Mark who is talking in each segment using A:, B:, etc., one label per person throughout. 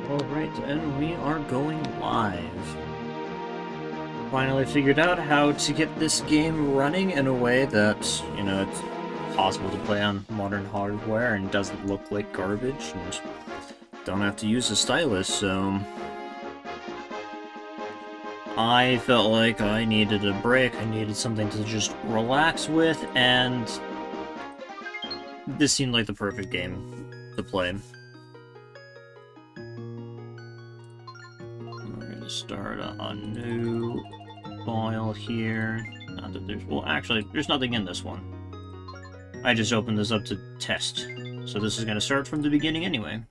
A: Alright, and we are going live. Finally figured out how to get this game running in a way that, you know, it's possible to play on modern hardware and doesn't look like garbage, and don't have to use a stylus, so... I felt like I needed a break, I needed something to just relax with, and this seemed like the perfect game to play. We're gonna start a new file here. Not that there's... well, actually, there's nothing in this one. I just opened this up to test. So this is gonna start from the beginning anyway.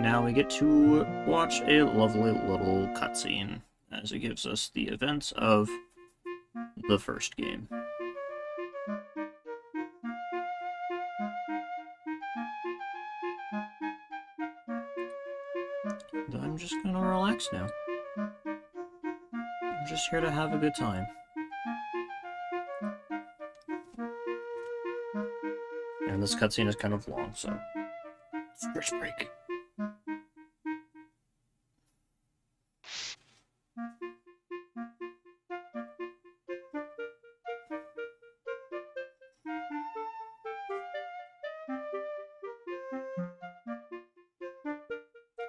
A: Now we get to watch a lovely little cutscene as it gives us the events of the first game. And I'm just gonna relax now. I'm just here to have a good time. And this cutscene is kind of long, so first break.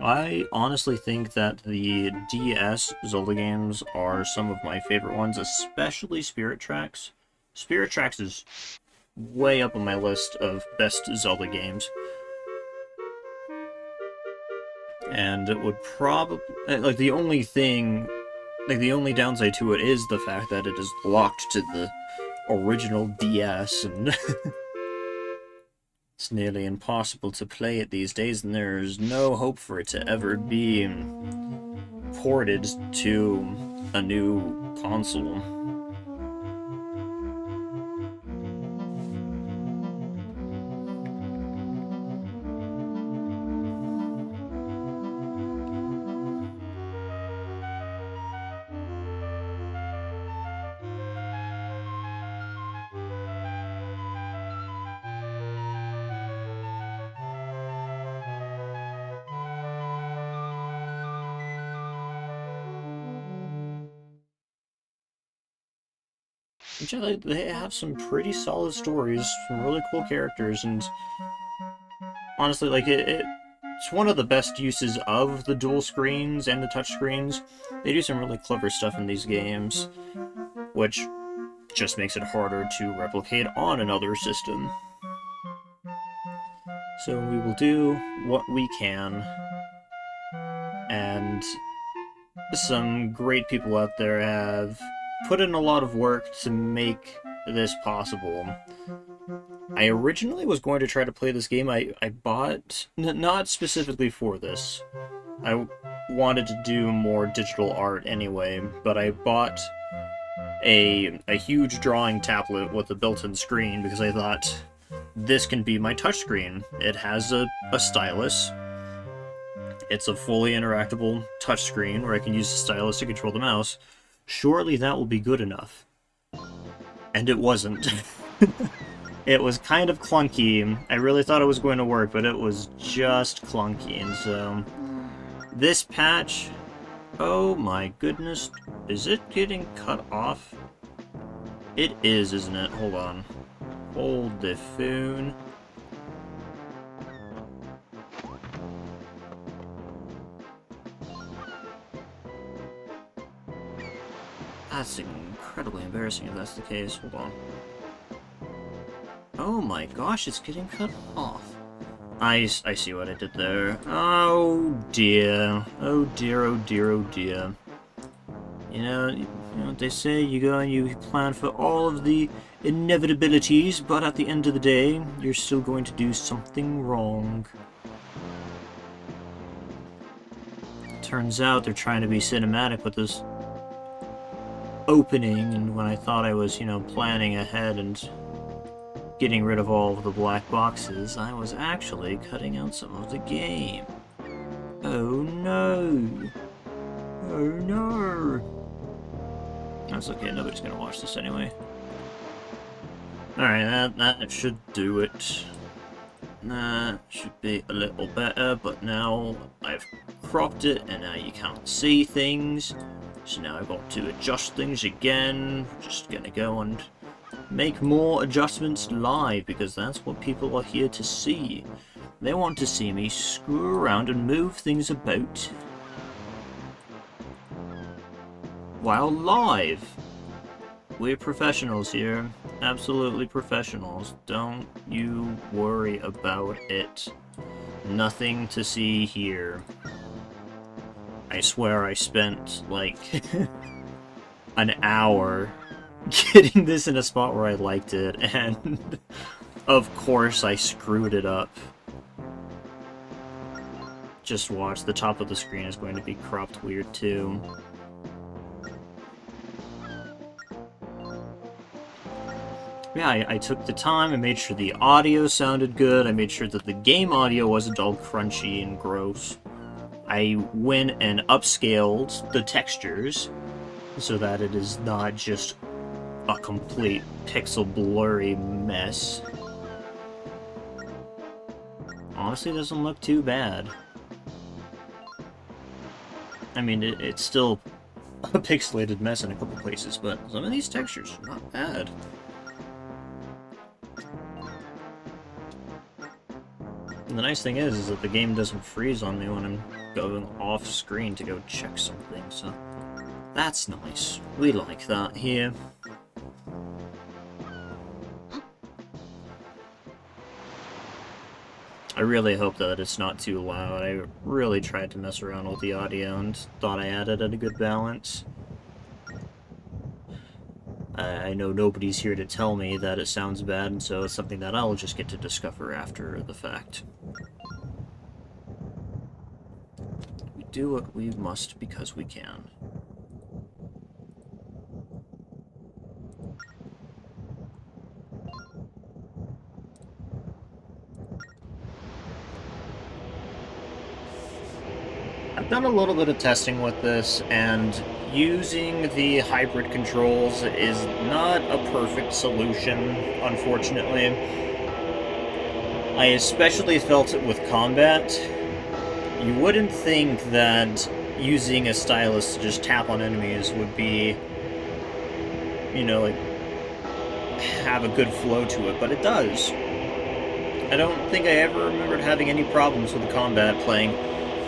A: I honestly think that the DS Zelda games are some of my favorite ones, especially Spirit Tracks. Spirit Tracks is way up on my list of best Zelda games. And it would probably... like, the only thing... like, the only downside to it is the fact that it is locked to the original DS, and... it's nearly impossible to play it these days, and there's no hope for it to ever be ported to a new console. They have some pretty solid stories, some really cool characters, and honestly, like, it's one of the best uses of the dual screens and the touch screens. They do some really clever stuff in these games, which just makes it harder to replicate on another system. So we will do what we can, and some great people out there have put in a lot of work to make this possible. I originally was going to try to play this game. I bought, not specifically for this, I wanted to do more digital art anyway, but I bought a huge drawing tablet with a built-in screen because I thought, this can be my touchscreen. It has a stylus. It's a fully interactable touchscreen where I can use the stylus to control the mouse. Surely that will be good enough. And it wasn't. It was kind of clunky. I really thought it was going to work, but it was just clunky. And so, this patch, oh my goodness, is it getting cut off? It is, isn't it? Hold on. Hold the phone. That's incredibly embarrassing if that's the case. Hold on. Oh my gosh, it's getting cut off. I see what I did there. Oh dear. Oh dear, oh dear, oh dear. You know what they say, you go and you plan for all of the inevitabilities, but at the end of the day, you're still going to do something wrong. Turns out they're trying to be cinematic with this opening, and when I thought I was, you know, planning ahead and getting rid of all of the black boxes, I was actually cutting out some of the game. Oh no! Oh no! That's okay, nobody's gonna watch this anyway. Alright, that should do it. That should be a little better, but now I've cropped it and now you can't see things. So now I've got to adjust things again. Just gonna go and make more adjustments live because that's what people are here to see. They want to see me screw around and move things about while live. We're professionals here. Absolutely professionals. Don't you worry about it. Nothing to see here. I swear I spent, like, an hour getting this in a spot where I liked it, and of course I screwed it up. Just watch, the top of the screen is going to be cropped weird too. Yeah, I took the time, I made sure the audio sounded good, I made sure that the game audio wasn't all crunchy and gross. I went and upscaled the textures so that it is not just a complete pixel blurry mess. Honestly, it doesn't look too bad. I mean, it's still a pixelated mess in a couple places, but some of these textures are not bad. And the nice thing is that the game doesn't freeze on me when I'm going off screen to go check something, so that's nice. We like that here. I really hope that it's not too loud. I really tried to mess around with the audio and thought I had it at a good balance. I know nobody's here to tell me that it sounds bad, and so it's something that I'll just get to discover after the fact. We do what we must because we can. I've done a little bit of testing with this, and using the hybrid controls is not a perfect solution, unfortunately. I especially felt it with combat. You wouldn't think that using a stylus to just tap on enemies would be, you know, like, have a good flow to it, but it does. I don't think I ever remembered having any problems with the combat playing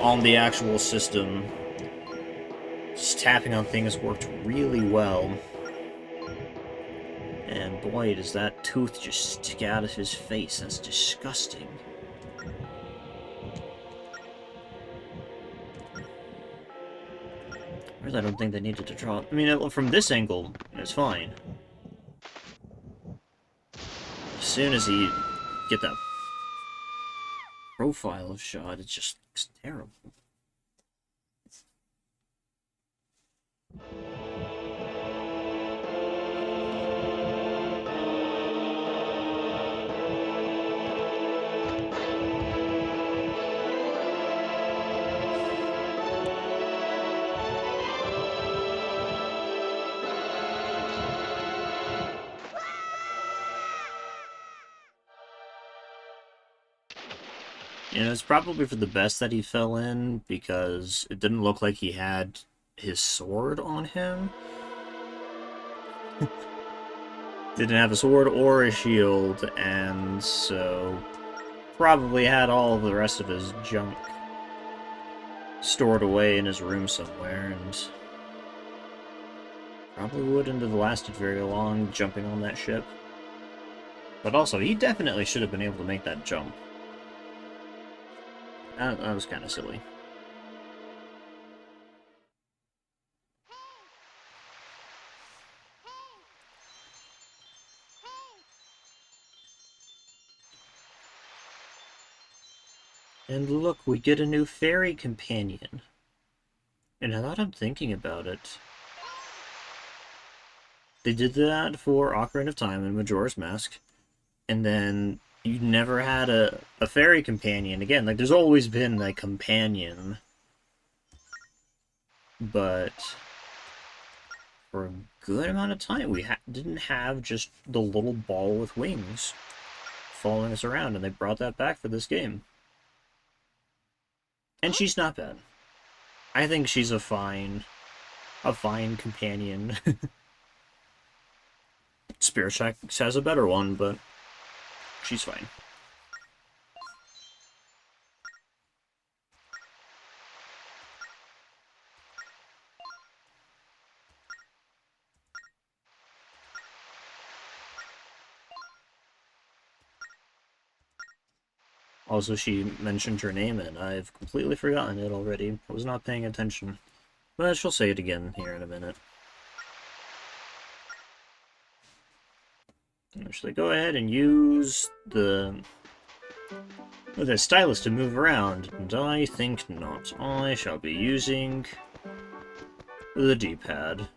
A: on the actual system. Just tapping on things worked really well. And boy, does that tooth just stick out of his face. That's disgusting. Really, I don't think they needed to draw... I mean, from this angle, it's fine. As soon as you get that profile shot, it just looks terrible. You know, it's probably for the best that he fell in, because it didn't look like he had his sword on him. Didn't have a sword or a shield, and so probably had all of the rest of his junk stored away in his room somewhere, and probably wouldn't have lasted very long jumping on that ship. But also, he definitely should have been able to make that jump. That was kind of silly. And look, we get a new fairy companion. And now that I'm thinking about it, they did that for Ocarina of Time and Majora's Mask, and then you never had a fairy companion. Again, like, there's always been a companion, but for a good amount of time we didn't have just the little ball with wings. following us around, and they brought that back for this game. And she's not bad. I think she's a fine companion. Spirit Tracks has a better one, but she's fine. Also, she mentioned her name, and I've completely forgotten it already. I was not paying attention. But she'll say it again here in a minute. Actually, go ahead and use the stylus to move around, and I think not. I shall be using the dpad.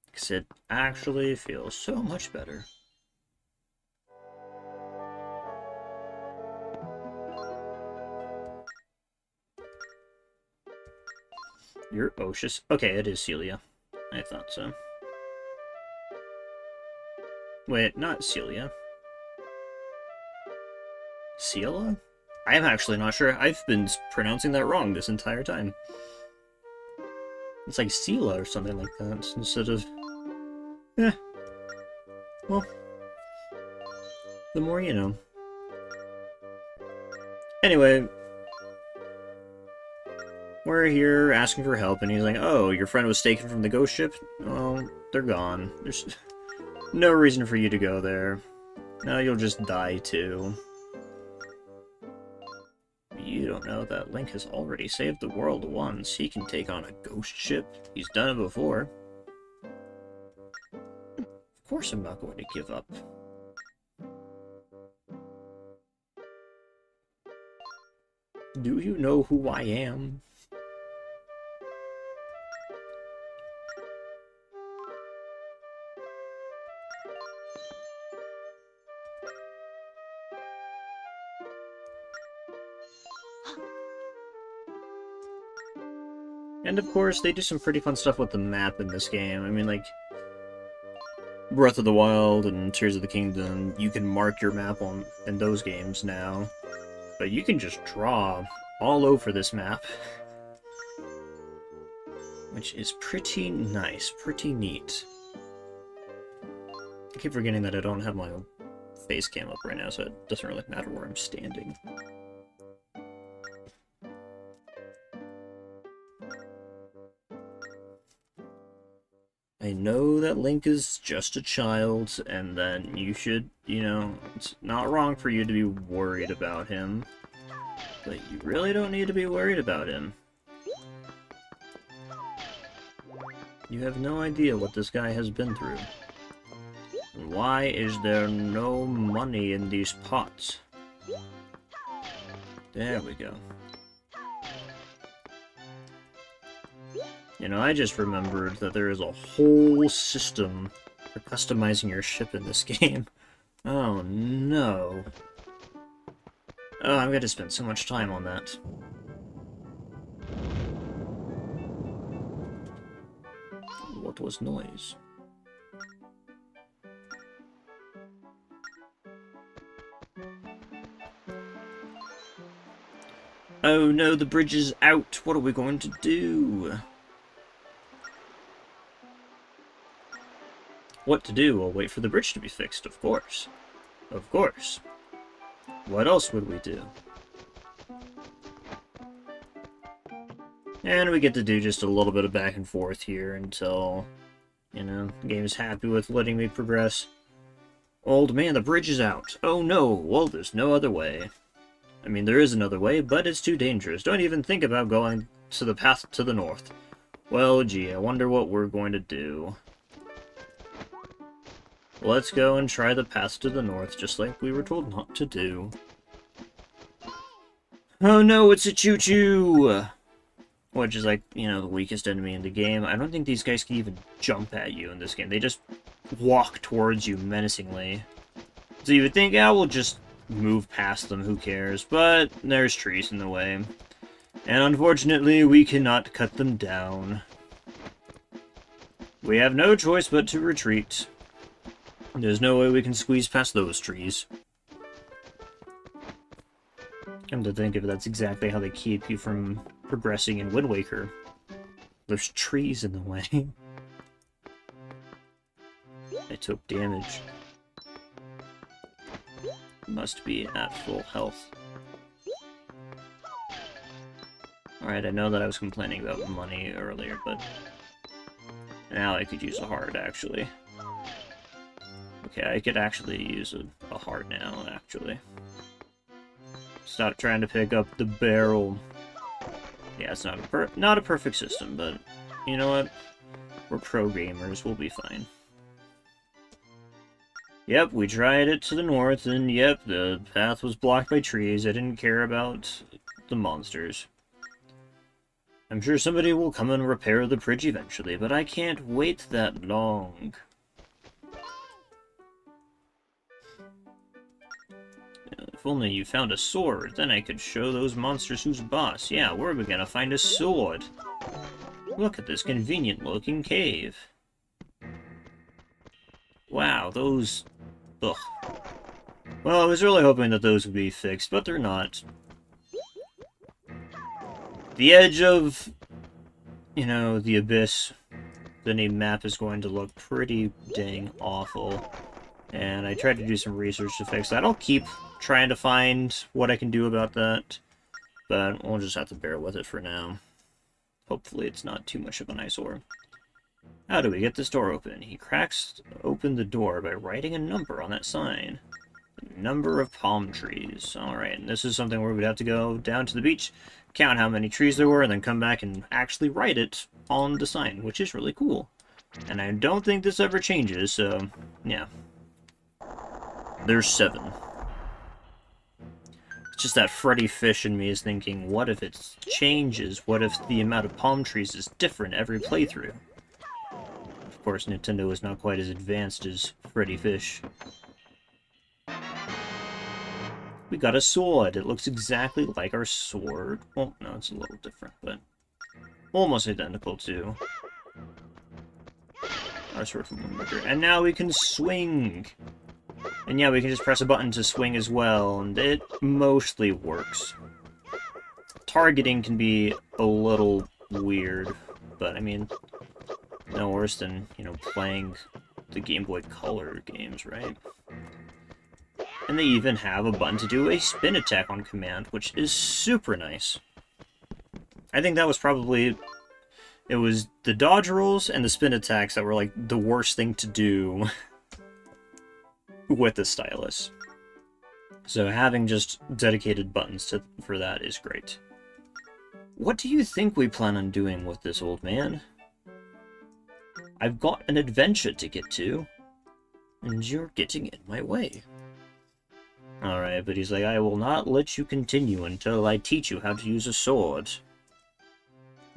A: Because it actually feels so much better. You're Oshus. Okay, it is Celia. I thought so. Wait, not Celia. Celia? I'm actually not sure. I've been pronouncing that wrong this entire time. It's like Sela or something like that, instead of... Eh. Well. The more you know. Anyway. We're here asking for help, and he's like, oh, your friend was taken from the ghost ship? Well, they're gone. There's no reason for you to go there. Now you'll just die, too. You don't know that Link has already saved the world once. He can take on a ghost ship. He's done it before. Of course I'm not going to give up. Do you know who I am? And of course, they do some pretty fun stuff with the map in this game. I mean, like, Breath of the Wild and Tears of the Kingdom, you can mark your map in those games now. But you can just draw all over this map. Which is pretty nice, pretty neat. I keep forgetting that I don't have my face cam up right now, so it doesn't really matter where I'm standing. I know that Link is just a child, and that you should, you know, it's not wrong for you to be worried about him. But you really don't need to be worried about him. You have no idea what this guy has been through. And why is there no money in these pots? There we go. You know, I just remembered that there is a whole system for customizing your ship in this game. Oh no. Oh, I'm going to spend so much time on that. What was noise? Oh no, the bridge is out. What are we going to do? What to do? We'll wait for the bridge to be fixed, of course. Of course. What else would we do? And we get to do just a little bit of back and forth here until, you know, the game is happy with letting me progress. Old man, the bridge is out. Oh no, well, there's no other way. I mean, there is another way, but it's too dangerous. Don't even think about going to the path to the north. Well, gee, I wonder what we're going to do. Let's go and try the path to the north, just like we were told not to do. Oh no, it's a choo-choo! Which is like, you know, the weakest enemy in the game. I don't think these guys can even jump at you in this game. They just walk towards you menacingly. So you would think, yeah, we'll just move past them, who cares? But there's trees in the way. And unfortunately, we cannot cut them down. We have no choice but to retreat. There's no way we can squeeze past those trees. Come to think of it, that's exactly how they keep you from progressing in Wind Waker. There's trees in the way. I took damage. Must be at full health. Alright, I know that I was complaining about money earlier, but now I could use a heart, actually. Okay, I could actually use a heart now, actually. Stop trying to pick up the barrel. Yeah, it's not a perfect system, but you know what? We're pro gamers, we'll be fine. Yep, we tried it to the north, and yep, the path was blocked by trees. I didn't care about the monsters. I'm sure somebody will come and repair the bridge eventually, but I can't wait that long. If only you found a sword, then I could show those monsters who's boss. Yeah, where are we gonna find a sword? Look at this convenient-looking cave. Wow, those... Ugh. Well, I was really hoping that those would be fixed, but they're not. The edge of, you know, the abyss, the name map is going to look pretty dang awful. And I tried to do some research to fix that. I'll keep trying to find what I can do about that, but we'll just have to bear with it for now. Hopefully it's not too much of an eyesore. How do we get this door open? He cracks open the door by writing a number on that sign. The number of palm trees. Alright, and this is something where we'd have to go down to the beach, count how many trees there were, and then come back and actually write it on the sign, which is really cool. And I don't think this ever changes, so, yeah. There's 7. It's just that Freddy Fish in me is thinking, what if it changes? What if the amount of palm trees is different every playthrough? Of course, Nintendo is not quite as advanced as Freddy Fish. We got a sword. It looks exactly like our sword. Well, no, it's a little different, but almost identical to our sword from Wind Waker. And now we can swing! And yeah, we can just press a button to swing as well, and it mostly works. Targeting can be a little weird, but I mean, no worse than, you know, playing the Game Boy Color games, right? And they even have a button to do a spin attack on command, which is super nice. I think that was probably... It was the dodge rolls and the spin attacks that were, like, the worst thing to do with the stylus. So having just dedicated buttons for that is great. What do you think we plan on doing with this, old man? I've got an adventure to get to, and you're getting in my way. Alright, but he's like, I will not let you continue until I teach you how to use a sword.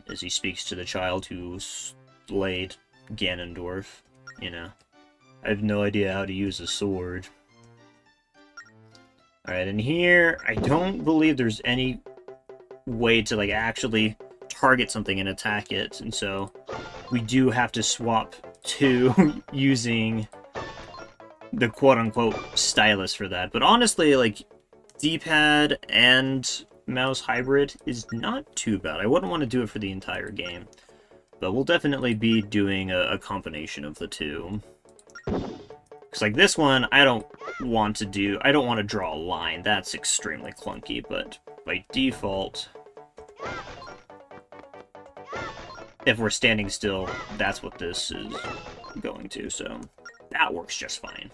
A: As he speaks to the child who slayed Ganondorf, you know. I have no idea how to use a sword. Alright, and here, I don't believe there's any way to, like, actually target something and attack it, and so we do have to swap to using the quote-unquote stylus for that. But honestly, like, D-pad and mouse hybrid is not too bad. I wouldn't want to do it for the entire game, but we'll definitely be doing a combination of the two. Because, like, this one, I don't want to draw a line. That's extremely clunky, but by default, if we're standing still, that's what this is going to, so that works just fine.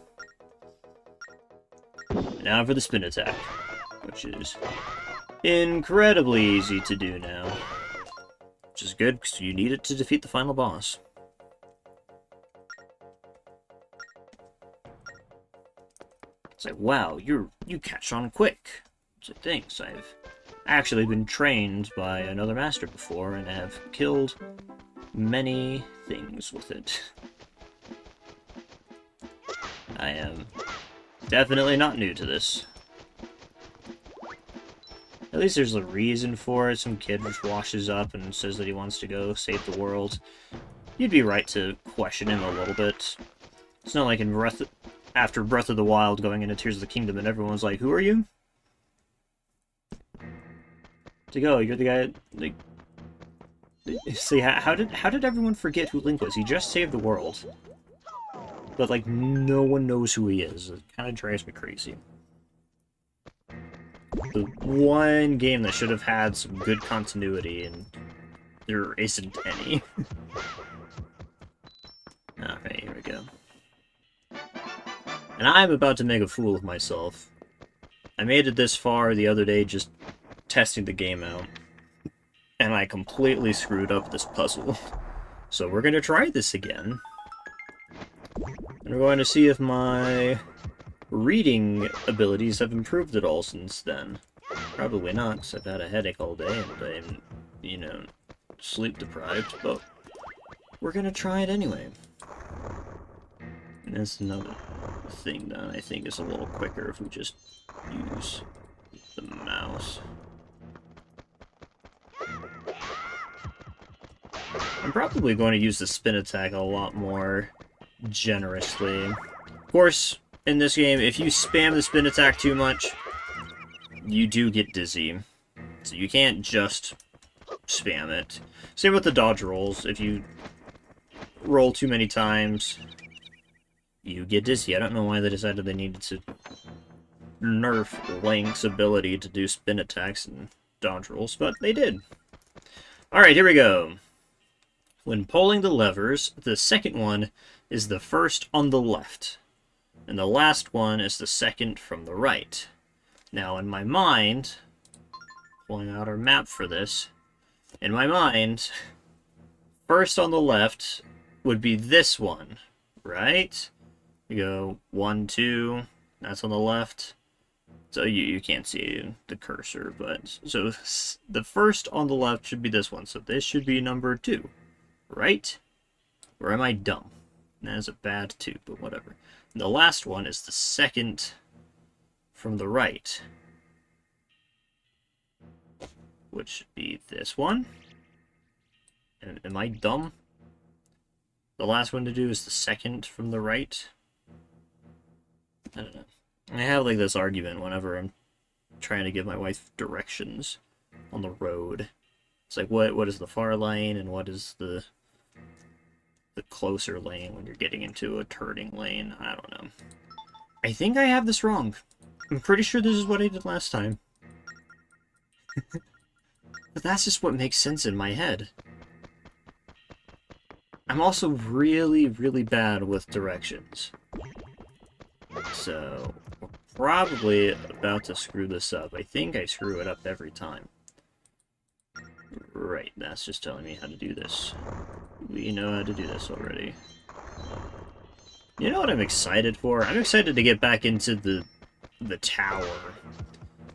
A: Now for the spin attack, which is incredibly easy to do now. Which is good, because you need it to defeat the final boss. It's like, wow, you catch on quick. It's like, thanks, I've actually been trained by another master before, and have killed many things with it. I am definitely not new to this. At least there's a reason for it. Some kid just washes up and says that he wants to go save the world. You'd be right to question him a little bit. It's not like in after Breath of the Wild going into Tears of the Kingdom, and everyone's like, "Who are you?" To go, you're the guy. Like, see, how did everyone forget who Link was? He just saved the world, but like no one knows who he is. It kind of drives me crazy. The one game that should have had some good continuity, and there isn't any. Okay, here we go. And I'm about to make a fool of myself. I made it this far the other day just testing the game out, and I completely screwed up this puzzle. So we're going to try this again. And we're going to see if my reading abilities have improved at all since then. Probably not, because I've had a headache all day and I'm, you know, sleep deprived, but we're going to try it anyway. And that's another thing that I think is a little quicker if we just use the mouse. I'm probably going to use the spin attack a lot more generously. Of course, in this game, if you spam the spin attack too much, you do get dizzy. So you can't just spam it. Same with the dodge rolls. If you roll too many times, you get dizzy. I don't know why they decided they needed to nerf Link's ability to do spin attacks and dodge rolls, but they did. Alright, here we go. When pulling the levers, the second one is the first on the left, and the last one is the second from the right. Now, in my mind, pulling out our map for this, in my mind, first on the left would be this one, right? You go 1, 2, that's on the left. So you can't see the cursor, but so the first on the left should be this one. So this should be number 2, right? Or am I dumb? That is a bad 2, but whatever. And the last one is the second from the right, which should be this one. And am I dumb? The last one to do is the second from the right. I don't know. I have like this argument whenever I'm trying to give my wife directions on the road. It's like what is the far lane and what is the closer lane when you're getting into a turning lane. I don't know. I think I have this wrong. I'm pretty sure this is what I did last time. But that's just what makes sense in my head. I'm also really, really bad with directions. So, we're probably about to screw this up. I think I screw it up every time. Right, that's just telling me how to do this. We know how to do this already. You know what I'm excited for? I'm excited to get back into the tower.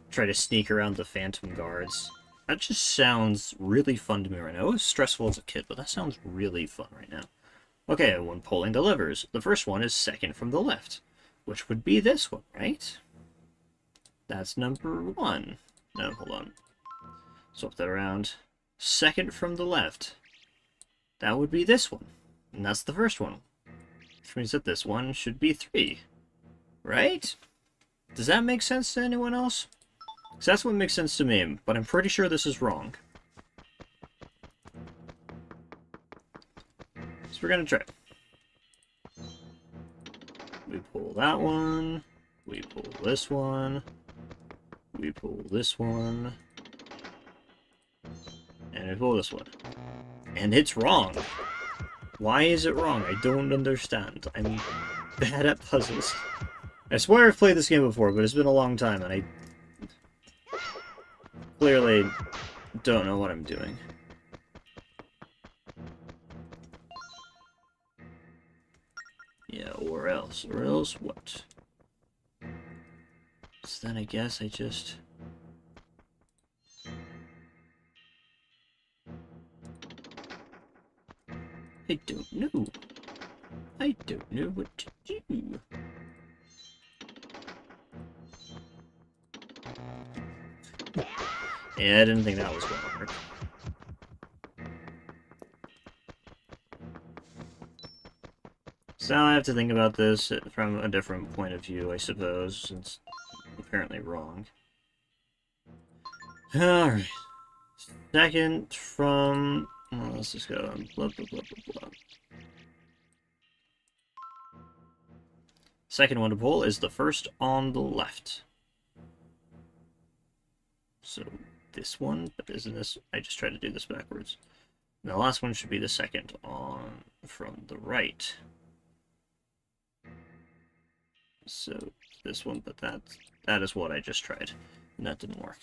A: Try to sneak around the phantom guards. That just sounds really fun to me right now. It was stressful as a kid, but that sounds really fun right now. Okay, when pulling the levers, the first one is second from the left, which would be this one, right? That's number 1. No, hold on. Swap that around. Second from the left. That would be this one. And that's the first one. Which means that this one should be 3. Right? Does that make sense to anyone else? Because that's what makes sense to me, but I'm pretty sure this is wrong. So we're gonna try. We pull that one. We pull this one. We pull this one. And we pull this one. And it's wrong. Why is it wrong? I don't understand. I'm bad at puzzles. I swear I've played this game before, but it's been a long time, and I clearly don't know what I'm doing. Yeah, or else. Or else what? So then I guess I just... I don't know. I don't know what to do. Yeah, I didn't think that was going to work. So now I have to think about this from a different point of view, I suppose, since apparently wrong. Alright. Second from... Well, let's just go on blah, blah, blah, blah, blah. Second one to pull is the first on the left. So this one, but isn't this... I just tried to do this backwards. And the last one should be the second on from the right. So this one, but that is what I just tried. And that didn't work.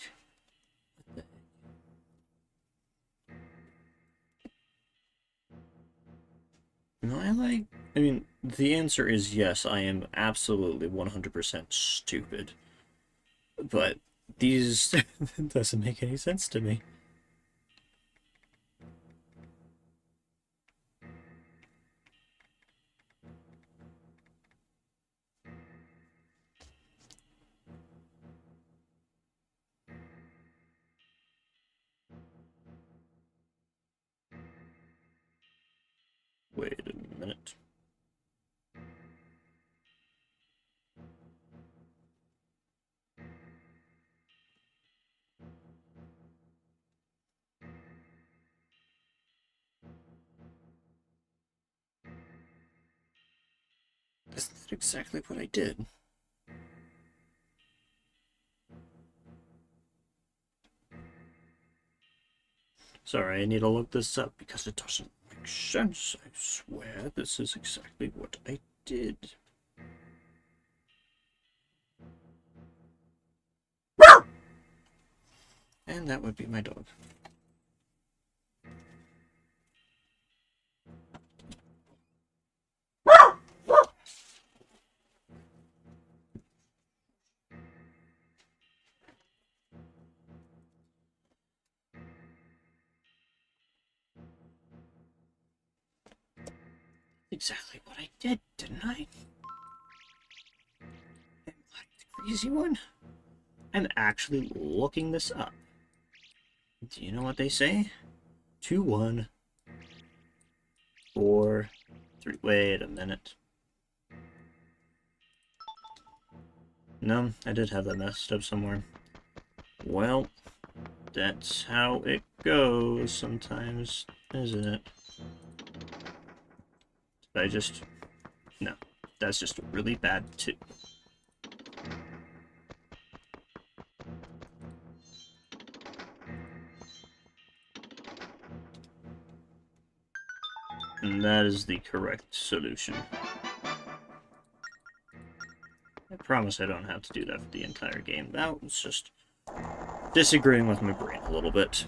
A: I mean, the answer is yes, I am absolutely 100% stupid. But these doesn't make any sense to me. Wait a minute. Isn't that exactly what I did? Sorry, I need to look this up because it doesn't make sense. I swear this is exactly what I did. And that would be my dog. Exactly what I did, didn't I? Am I the crazy one? I'm actually looking this up. Do you know what they say? 2, 1, 4, 3. Wait a minute. No, I did have that messed up somewhere. Well, that's how it goes sometimes, isn't it? Did I just... No, that's just really bad too. And that is the correct solution. I promise I don't have to do that for the entire game. That was just disagreeing with my brain a little bit.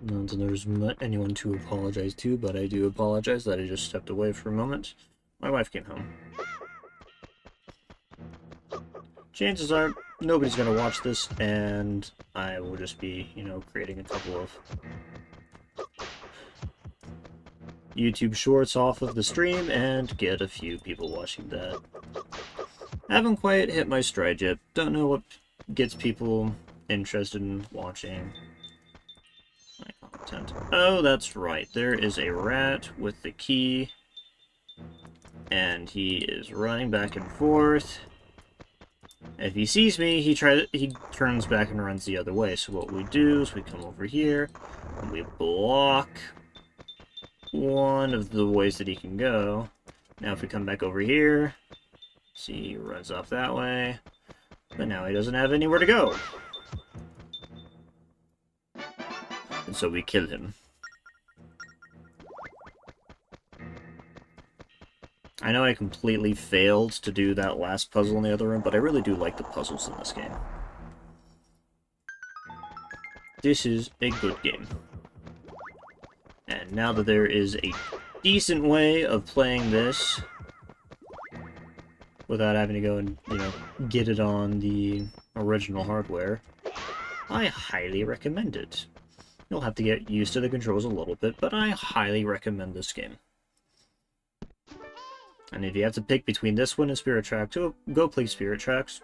A: Not that there's anyone to apologize to, but I do apologize that I just stepped away for a moment. My wife came home. Chances are nobody's going to watch this, and I will just be, you know, creating a couple of YouTube shorts off of the stream and get a few people watching that. I haven't quite hit my stride yet. Don't know what gets people interested in watching my content. Oh, that's right. There is a rat with the key, and he is running back and forth. If he sees me, he turns back and runs the other way. So what we do is we come over here, and we block one of the ways that he can go. Now if we come back over here, see, he runs off that way, but now he doesn't have anywhere to go. And so we kill him. I know I completely failed to do that last puzzle in the other room, but I really do like the puzzles in this game. This is a good game. And now that there is a decent way of playing this without having to go and, you know, get it on the original hardware, I highly recommend it. You'll have to get used to the controls a little bit, but I highly recommend this game. And if you have to pick between this one and Spirit Tracks, go play Spirit Tracks.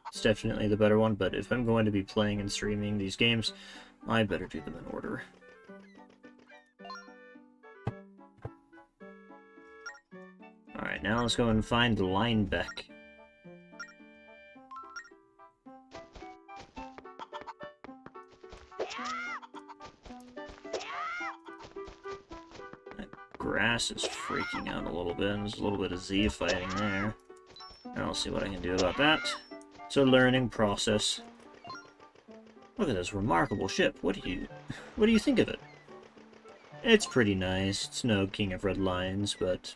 A: It's definitely the better one, but if I'm going to be playing and streaming these games, I better do them in order. Alright, now let's go and find Linebeck. Grass is freaking out a little bit, and there's a little bit of Z fighting there. I'll see what I can do about that. It's a learning process. Look at this remarkable ship. What do you think of it? It's pretty nice. It's no King of Red Lions, but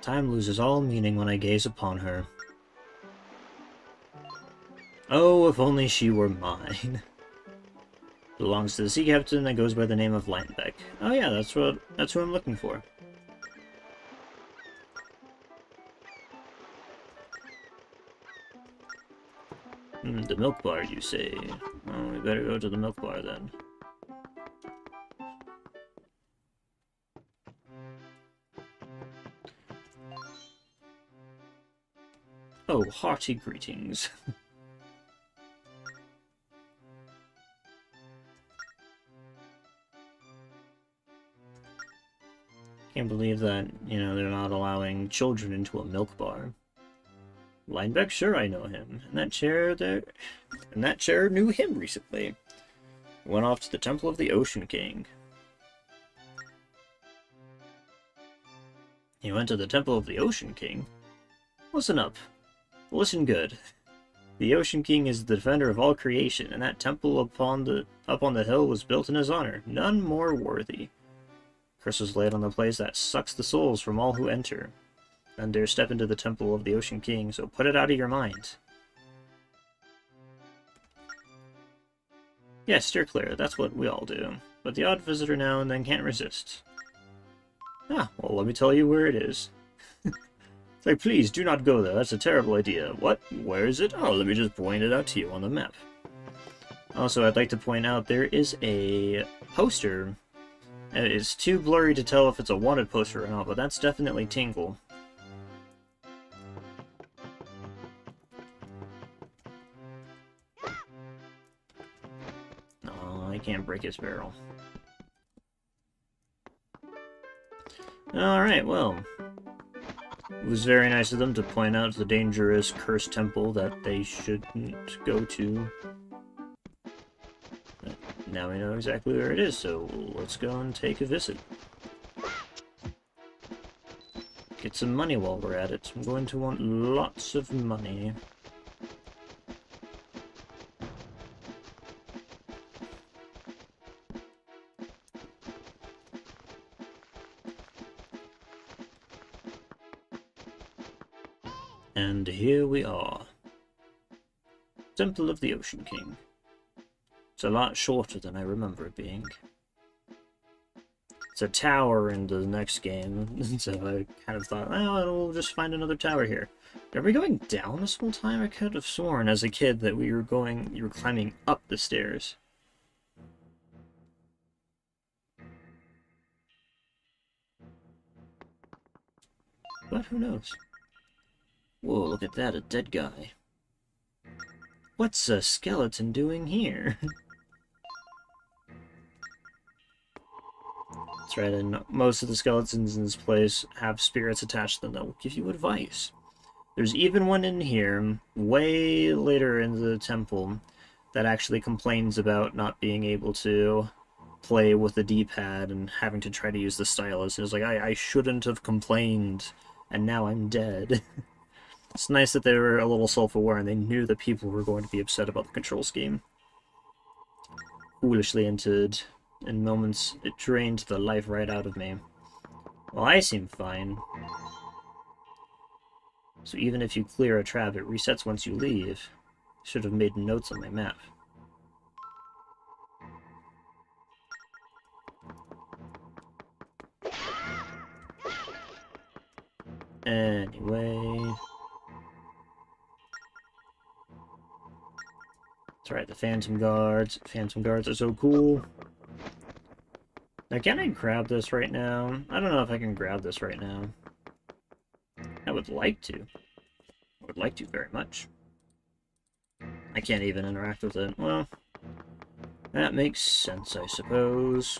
A: time loses all meaning when I gaze upon her. Oh, if only she were mine. Belongs to the sea captain that goes by the name of Linebeck. Oh yeah, that's who I'm looking for. The milk bar, you say? Oh, we better go to the milk bar then. Oh, hearty greetings. Can't believe that, you know, they're not allowing children into a milk bar. Linebeck, sure, I know him. And that chair knew him recently. Went off to the Temple of the Ocean King. He went to the Temple of the Ocean King? Listen up. Listen good. The Ocean King is the defender of all creation, and that temple up on the hill was built in his honor. None more worthy. Curse is laid on the place that sucks the souls from all who enter. None dare step into the Temple of the Ocean King, so put it out of your mind. Yes, steer clear, that's what we all do. But the odd visitor now and then can't resist. Ah, well, let me tell you where it is. It's like, please, do not go there, that's a terrible idea. What? Where is it? Oh, let me just point it out to you on the map. Also, I'd like to point out there is a poster. It's too blurry to tell if it's a wanted poster or not, but that's definitely Tingle. Oh, I can't break his barrel. Alright, well. It was very nice of them to point out the dangerous cursed temple that they shouldn't go to. But now we know exactly where it is, so let's go and take a visit. Get some money while we're at it. I'm going to want lots of money. And here we are. Temple of the Ocean King. It's a lot shorter than I remember it being. It's a tower in the next game, so I kind of thought, well, we'll just find another tower here. Are we going down this whole time? I could have sworn as a kid that you were climbing up the stairs. But who knows? Whoa, look at that, a dead guy. What's a skeleton doing here? That's right, and most of the skeletons in this place have spirits attached to them that will give you advice. There's even one in here, way later in the temple, that actually complains about not being able to play with the d-pad and having to try to use the stylus. It was like, I shouldn't have complained, and now I'm dead. It's nice that they were a little self-aware and they knew that people were going to be upset about the control scheme. Foolishly entered. In moments, it drained the life right out of me. Well, I seem fine. So even if you clear a trap, it resets once you leave. Should have made notes on my map. Anyway... That's right, the Phantom Guards. Phantom Guards are so cool. Now, can I grab this right now? I don't know if I can grab this right now. I would like to. I would like to very much. I can't even interact with it. Well, that makes sense, I suppose.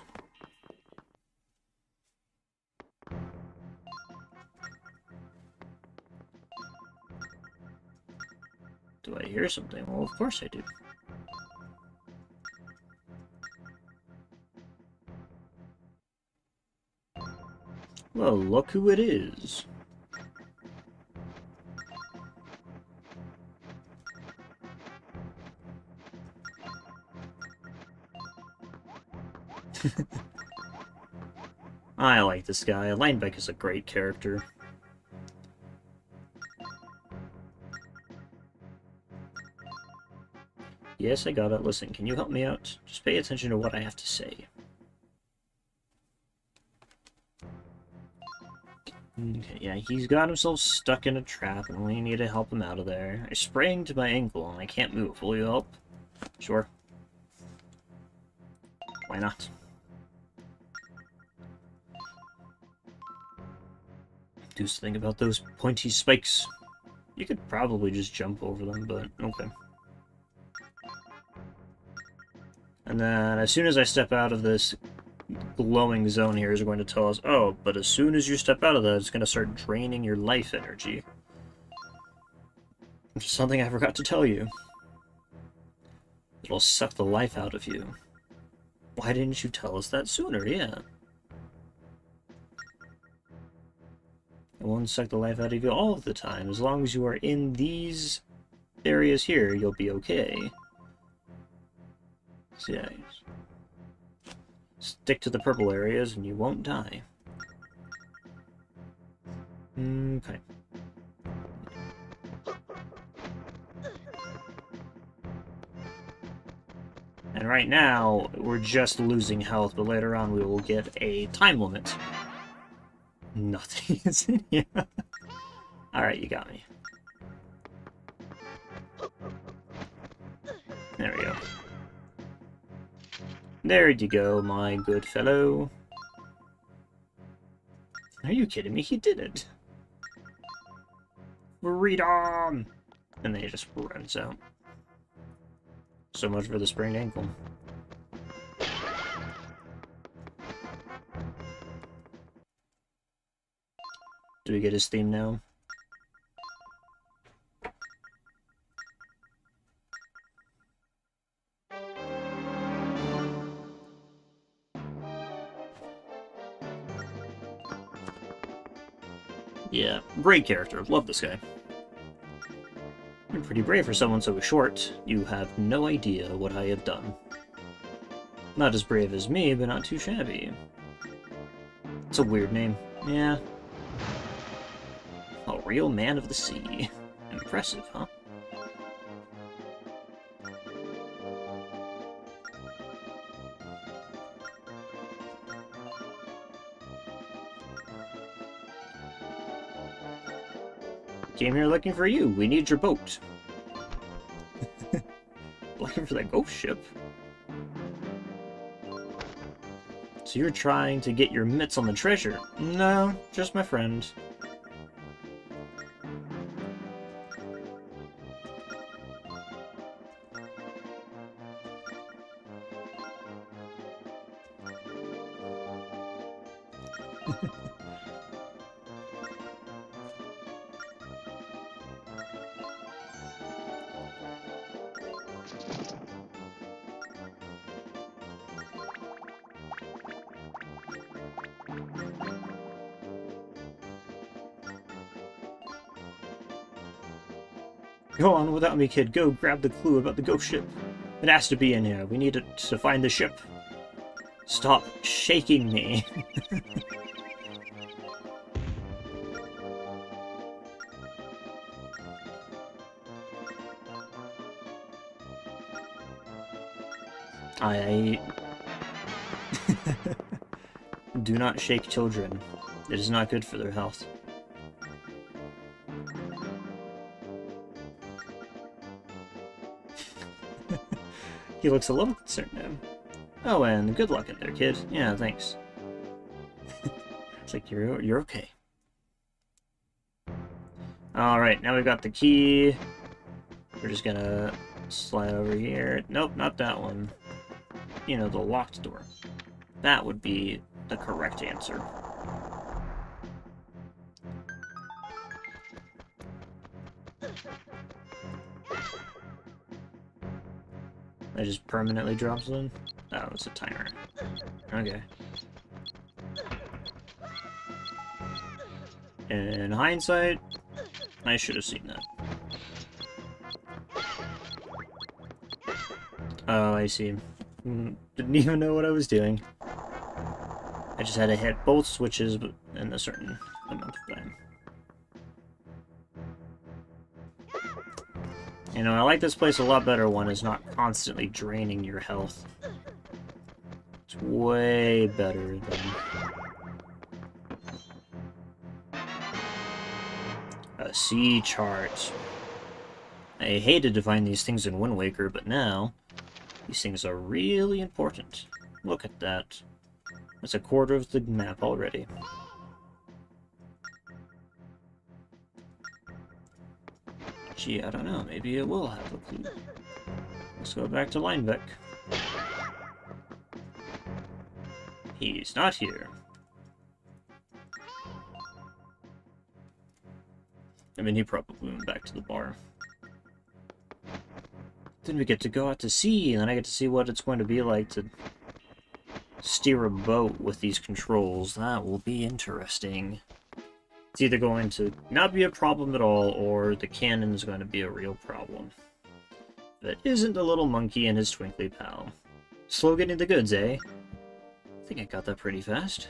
A: Do I hear something? Well, of course I do. Well, look who it is. I like this guy. Linebeck is a great character. Yes, I got it. Listen, can you help me out? Just pay attention to what I have to say. Okay, yeah, he's got himself stuck in a trap, and we need to help him out of there. I sprained my ankle, and I can't move. Will you help? Sure. Why not? Do something about those pointy spikes. You could probably just jump over them, but okay. And then, as soon as I step out of this glowing zone here, is going to tell us, oh, but as soon as you step out of that, it's going to start draining your life energy. Which is something I forgot to tell you. It'll suck the life out of you. Why didn't you tell us that sooner? Yeah. It won't suck the life out of you all of the time. As long as you are in these areas here, you'll be okay. So yeah, stick to the purple areas and you won't die. Okay. And right now, we're just losing health, but later on we will get a time limit. Nothing is in here. Alright, you got me. There we go. There you go, my good fellow. Are you kidding me? He did it. Freedom! And then he just runs out. So much for the sprained ankle. Do we get his theme now? Yeah, great character. Love this guy. You're pretty brave for someone so short. You have no idea what I have done. Not as brave as me, but not too shabby. It's a weird name. Yeah. A real man of the sea. Impressive, huh? Came here looking for you. We need your boat. Looking for that ghost ship? So you're trying to get your mitts on the treasure? No, just my friend. Go on without me, kid. Go grab the clue about the ghost ship. It has to be in here. We need it to find the ship. Stop shaking me. I do not shake children. It is not good for their health. He looks a little concerned now. Oh, and good luck in there, kid. Yeah, thanks. It's like, you're okay. Alright, now we've got the key. We're just gonna slide over here. Nope, not that one. You know, the locked door. That would be the correct answer. That just permanently drops in? Oh, it's a timer. Okay. In hindsight, I should have seen that. Oh, I see. Didn't even know what I was doing. I just had to hit both switches in a certain amount of time. You know, I like this place a lot better when it's not constantly draining your health. It's way better than... a sea chart. I hated to find these things in Wind Waker, but now, these things are really important. Look at that. That's a quarter of the map already. Gee, I don't know. Maybe it will have a clue. Let's go back to Linebeck. He's not here. I mean, he probably went back to the bar. Then we get to go out to sea, and then I get to see what it's going to be like to steer a boat with these controls. That will be interesting. It's either going to not be a problem at all, or the cannon is going to be a real problem. That isn't the little monkey and his twinkly pal. Slow getting the goods, eh? I think I got that pretty fast.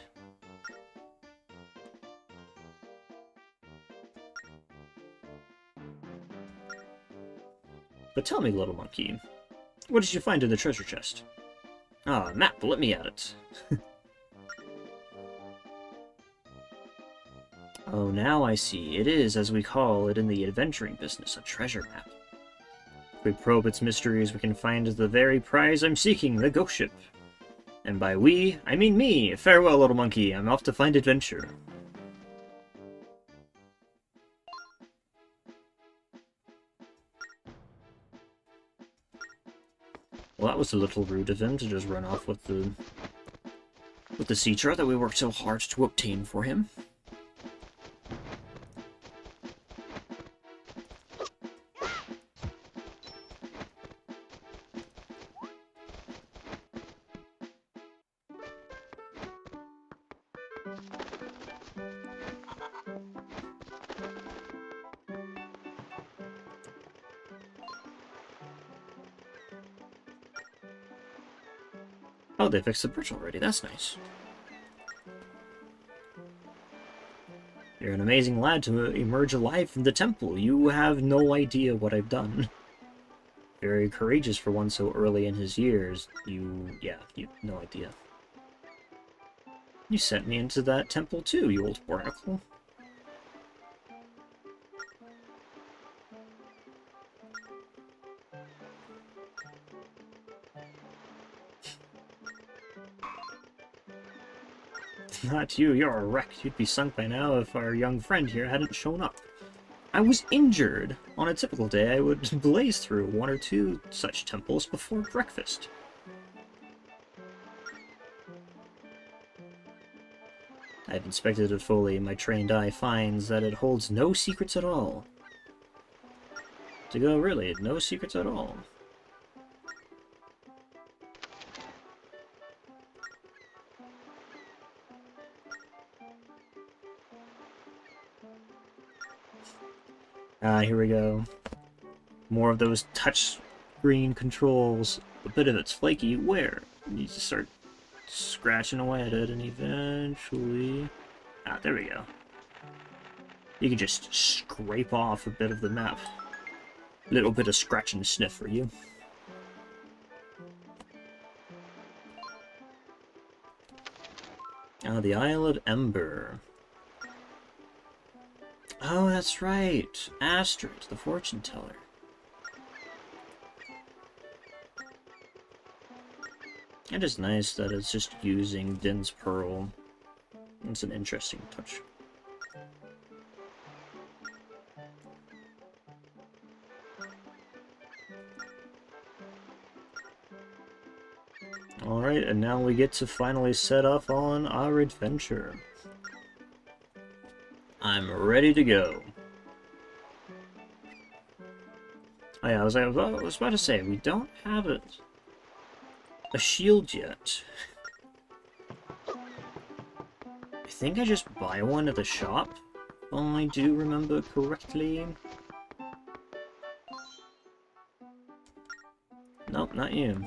A: But tell me, little monkey, what did you find in the treasure chest? Ah, a map, let me at it. Oh, now I see. It is, as we call it in the adventuring business, a treasure map. If we probe its mysteries, we can find the very prize I'm seeking, the ghost ship. And by we, I mean me. Farewell, little monkey. I'm off to find adventure. Well, that was a little rude of him to just run off with the sea chart that we worked so hard to obtain for him. Oh, they fixed the bridge already. That's nice. You're an amazing lad to emerge alive from the temple. You have no idea what I've done. Very courageous for one so early in his years. You have no idea. You sent me into that temple too, you old barnacle. Not you, you're a wreck. You'd be sunk by now if our young friend here hadn't shown up. I was injured. On a typical day, I would blaze through 1 or 2 such temples before breakfast. I've inspected it fully, and my trained eye finds that it holds no secrets at all. To go, really, no secrets at all. Ah, here we go. More of those touchscreen controls. A bit of it's flaky. Where? You just start scratching away at it, and eventually... Ah, there we go. You can just scrape off a bit of the map. A little bit of scratch and sniff for you. Ah, the Isle of Ember. Oh, that's right. Astrid, the fortune teller. It is nice that it's just using Din's Pearl. It's an interesting touch. Alright, and now we get to finally set off on our adventure. I'm ready to go. Oh yeah, I was about to say, we don't have a shield yet. I think I just buy one at the shop, if I do remember correctly. Nope, not you.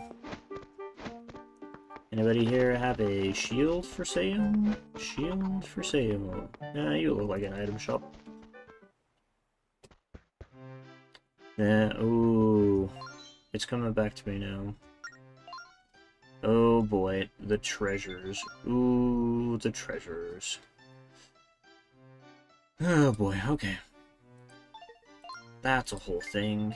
A: Anybody here have a shield for sale? Shield for sale. You look like an item shop. Ooh. It's coming back to me now. Oh boy, the treasures. Ooh, the treasures. Oh boy, okay. That's a whole thing.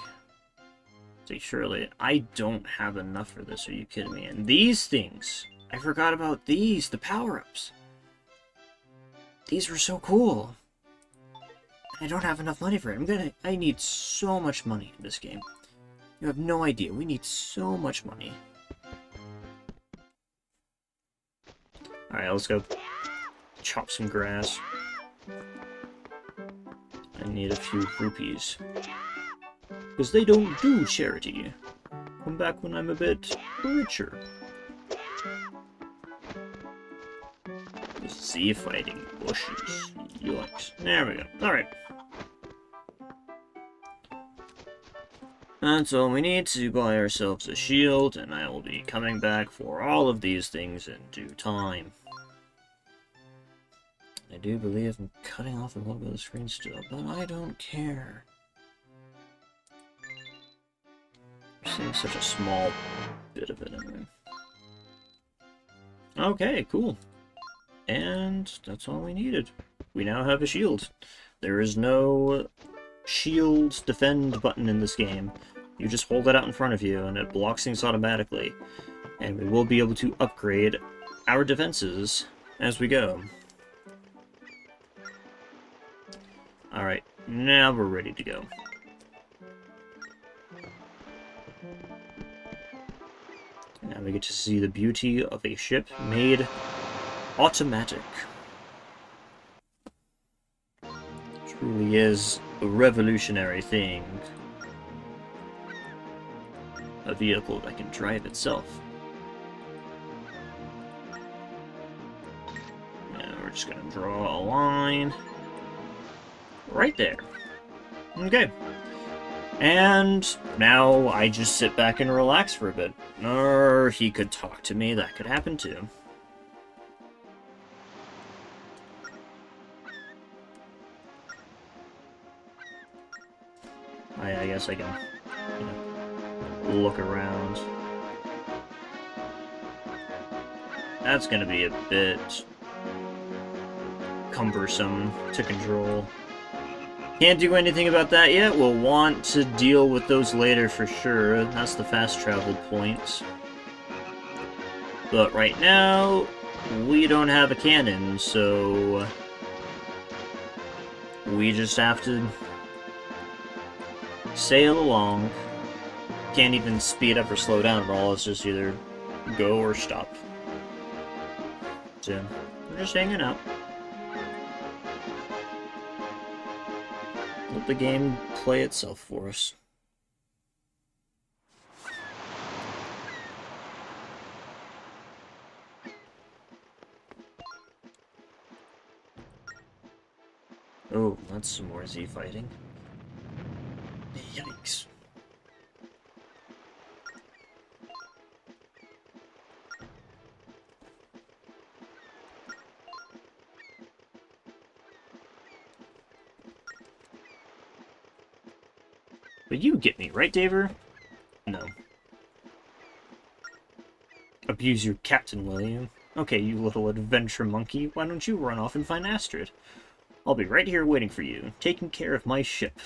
A: See, surely, I don't have enough for this, are you kidding me? And these things! I forgot about these, the power-ups. These were so cool. I don't have enough money for it. I need so much money in this game. You have no idea, we need so much money. Alright, let's go chop some grass. I need a few rupees. Because they don't do charity. Come back when I'm a bit richer. Z fighting bushes. Yikes. There we go. Alright. That's all we need to buy ourselves a shield, and I will be coming back for all of these things in due time. I do believe I'm cutting off a little bit of the screen still, but I don't care. I'm seeing such a small bit of it anyway. Okay, cool. And that's all we needed. We now have a shield. There is no shield defend button in this game. You just hold it out in front of you and it blocks things automatically. And we will be able to upgrade our defenses as we go. Alright, now we're ready to go. Now we get to see the beauty of a ship made automatic. Truly is a revolutionary thing. A vehicle that can drive itself. And we're just gonna draw a line right there. Okay. And now I just sit back and relax for a bit. Or he could talk to me, that could happen too. I guess I can, look around. That's gonna be a bit cumbersome to control. Can't do anything about that yet. We'll want to deal with those later for sure. That's the fast travel points. But right now, we don't have a cannon, so we just have to sail along. Can't even speed up or slow down at all, it's just either go or stop. So, we're just hanging out. Let the game play itself for us. Oh, that's some more Z fighting. Yikes. But you get me, right, Daver? No. Abuse your captain, will you? Okay, you little adventure monkey, why don't you run off and find Astrid? I'll be right here waiting for you, taking care of my ship.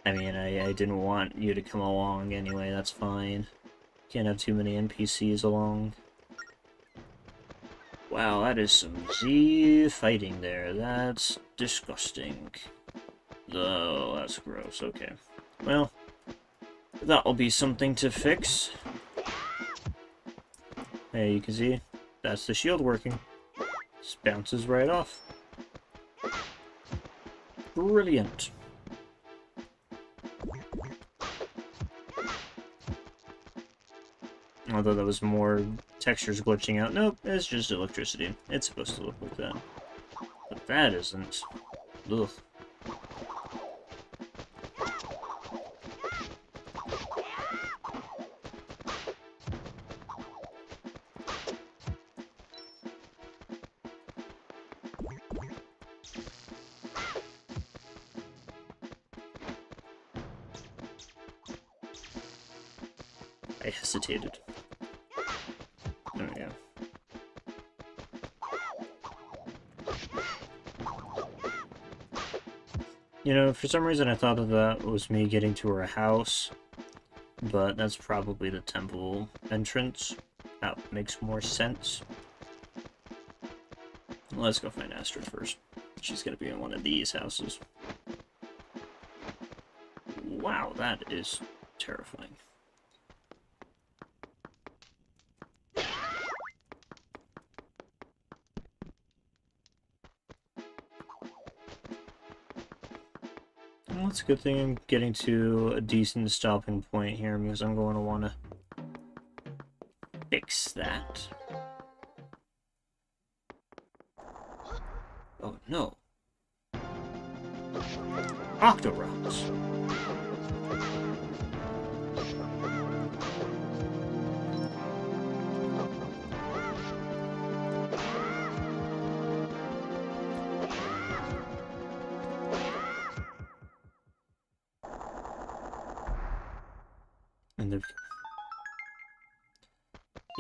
A: I mean, I didn't want you to come along anyway, that's fine. Can't have too many NPCs along. Wow, that is some Z fighting there. That's disgusting. Oh, that's gross. Okay. Well, that'll be something to fix. Hey, you can see, that's the shield working. Just bounces right off. Brilliant. Although there was more textures glitching out. Nope, it's just electricity. It's supposed to look like that. But that isn't. Ugh. I hesitated. There we go. You know, for some reason I thought that was me getting to her house, but that's probably the temple entrance. That makes more sense. Let's go find Astrid first. She's gonna be in one of these houses. Wow, that is terrifying. Well, it's a good thing I'm getting to a decent stopping point here, because I'm going to want to fix that. Oh no. Octorocks. And there we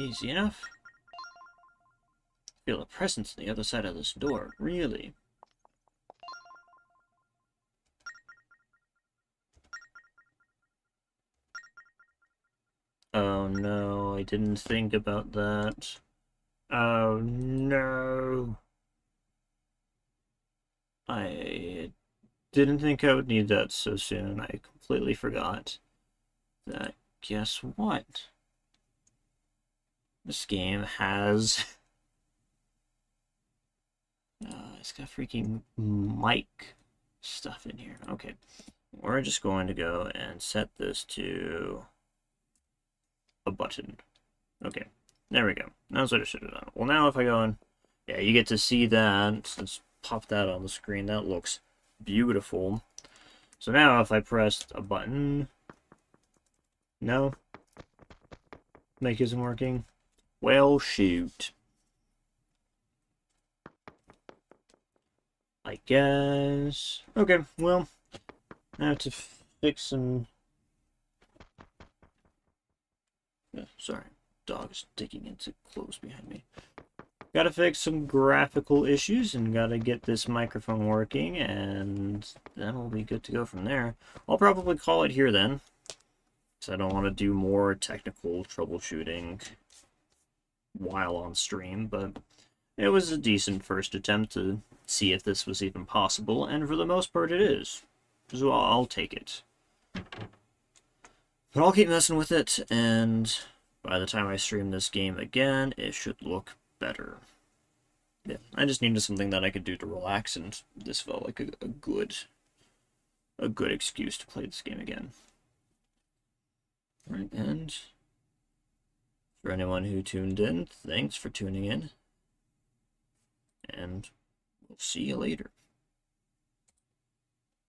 A: go. Easy enough. Feel a presence on the other side of this door, really? Oh no, I didn't think about that. Oh no. I didn't think I would need that so soon. I completely forgot that. Guess what? This game has... it's got freaking mic stuff in here. Okay. We're just going to go and set this to a button. Okay. There we go. That's what I should have done. Well, now if I go in... Yeah, you get to see that. Let's pop that on the screen. That looks beautiful. So now if I press a button... No? Mic isn't working? Well, shoot. I guess... Okay, well, I have to fix some... Oh, sorry, dog's digging into clothes behind me. Gotta fix some graphical issues and gotta get this microphone working, and then we'll be good to go from there. I'll probably call it here then, because I don't want to do more technical troubleshooting. while on stream, but it was a decent first attempt to see if this was even possible, and for the most part it is. So I'll take it. But I'll keep messing with it, and by the time I stream this game again, it should look better. Yeah, I just needed something that I could do to relax, and this felt like a good excuse to play this game again. All right, and for anyone who tuned in, thanks for tuning in, and we'll see you later.